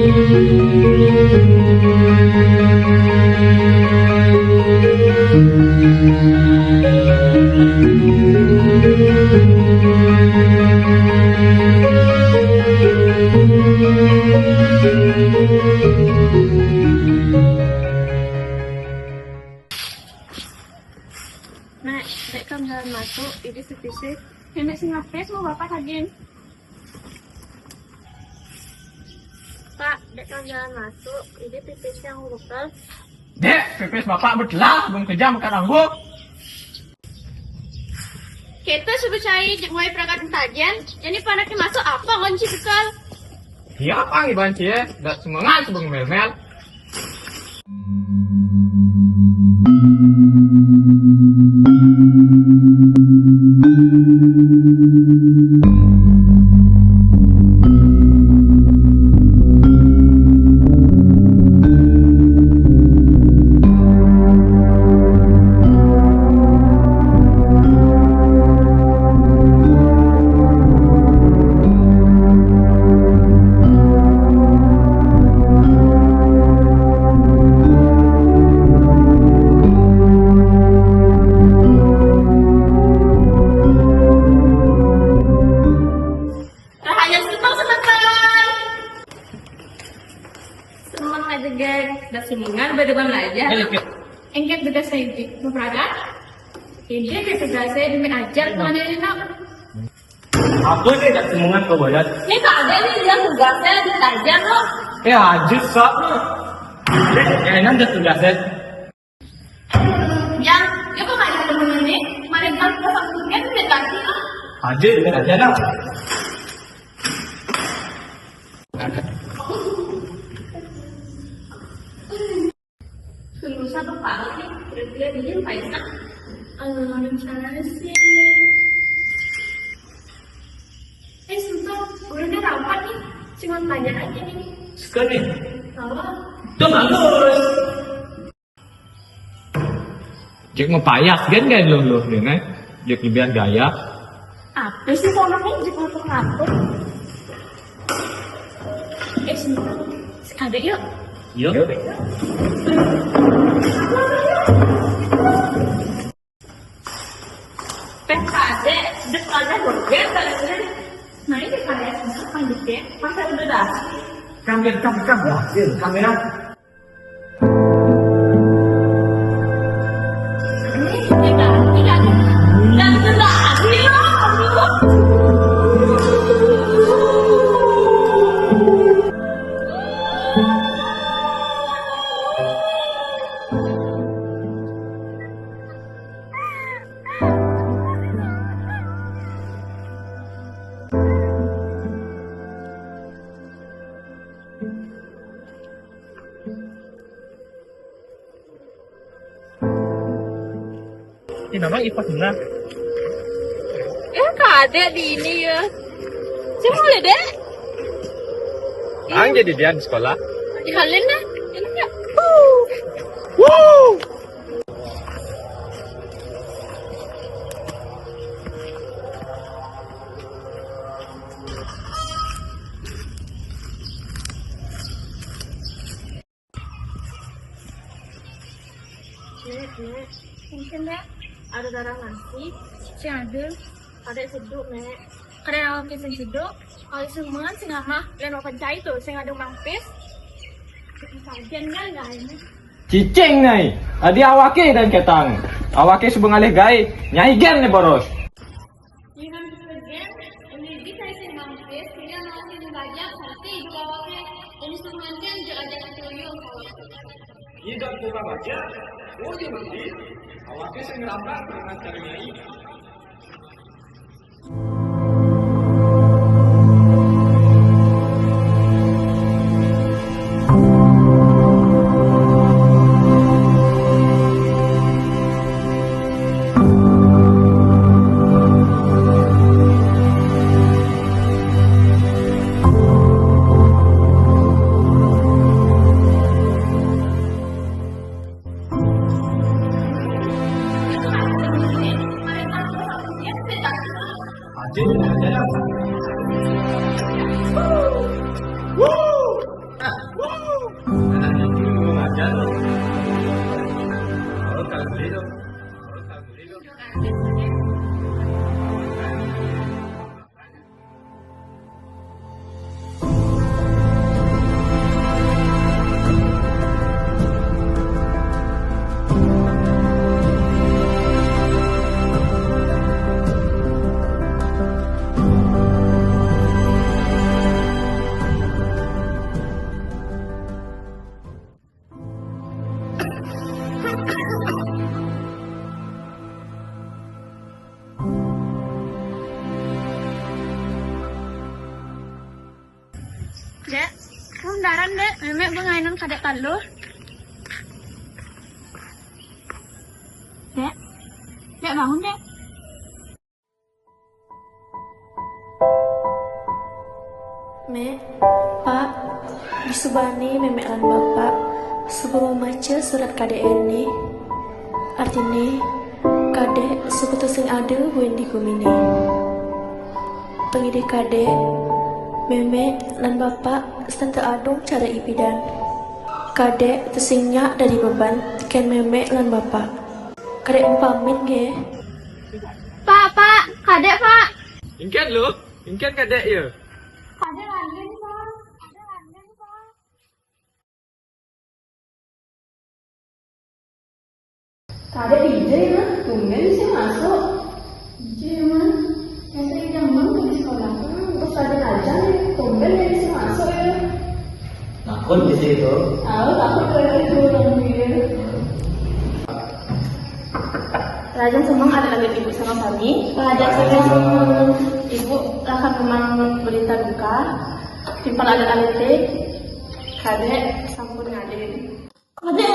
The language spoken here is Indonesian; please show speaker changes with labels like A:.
A: Nek, dek kan jalan masuk, ini sepisik. Nenek sing ngapes mau bapak kagen. Pak, dek kan jalan masuk, ini pipis yang lokal.
B: Dek, pipis bapak berdelah, belum kejam makan anggo.
A: Kita sudah cari mulai perangkat tajian, jadi panaknya masuk apa kunci bekal?
B: Iya apa banci ya, dak semangat sebelum mel-mel.
A: Semangat berdebat belajar. Engkau beda saya beberapa. Ini dia beda saya demi ajar mana ini nak?
B: Aku ini dak semangat kau badat.
A: Ini tak ada nih dia tugasnya belajar loh.
B: Ajis sok. Enak dah tugasnya.
A: Yang dia pemain temen ini, mana kan kan beda sih.
B: Ajis aja dah.
A: Susah tuh pak, kira-kira dia paisa. Rencana sih. Susah, udah dia rapat nih, cuma tanya aja nih.
B: Sekali.
A: Apa?
B: Tuh bagus. Jek mau payah kan lu nih, Jek lebihan gaya.
A: Apa sih kalau ini jadi ngatur? Susah, sekali yuk.
B: Yuk.
A: PKD depannya gorget tadi. Nah ini karya semua panjangnya pasal udah dah.
B: Kamera.
A: Ini tidak dan sudah adil loh.
B: Ini nama Ipa benar.
A: Ya kade di ini ya. Saya boleh deh.
B: Ang jadi dia di sekolah.
A: Dihalin lah. Ini ya.
B: Woo!
A: Nek, mungkin nek ada darah nasi, si ada seduk nek, ada yang kisah seduk, kalau semua sih nama, dan apa cai tuh, saya ada mampis, kajian kan nggak ini?
B: Cicing nih, adi awake dan ketang, awake sebung alih gai, nyai gen nih boros.
A: Ini kan sebagian, ini bisa sih mampis, dia masih belajar, nanti juga awaknya, ini semuanya jaga-jaga tuyul.
B: Tidak buka baca, oh dia nanti, awake sing ngelambat dengan cara nyai.
A: Buruan dek, memek bengainan kadek kalu. Dek, dek bangun dek.
C: Mek, Pak, disubani memek lan bapak sebelum membaca surat KDR ni. Artinya, kadek sekutu sing ada buin di bumi ni. Pengide kadek, memek lan bapak stante adung cara ipidan. Kadek tersingnya dari beban ken memek lan bapak. Kadek umpamin ge.
A: Pak, kadek pak.
B: Ingkan lu, ingkan kadek ya.
A: Kadek lagi pak.
C: Kadek DJ mah, tumben bisa masuk. DJ mah, yang sering jamang di sekolah. Terus ada aja nih, tumben dia bisa masuk ya.
D: Nakut di situ.
C: Tahu takut dari itu dia. Rajan semang ada lagi ibu sama kami. Rajan semang ibu akan memang berita duka. Timpal ada alete. Kadek sampun ngade. Kadek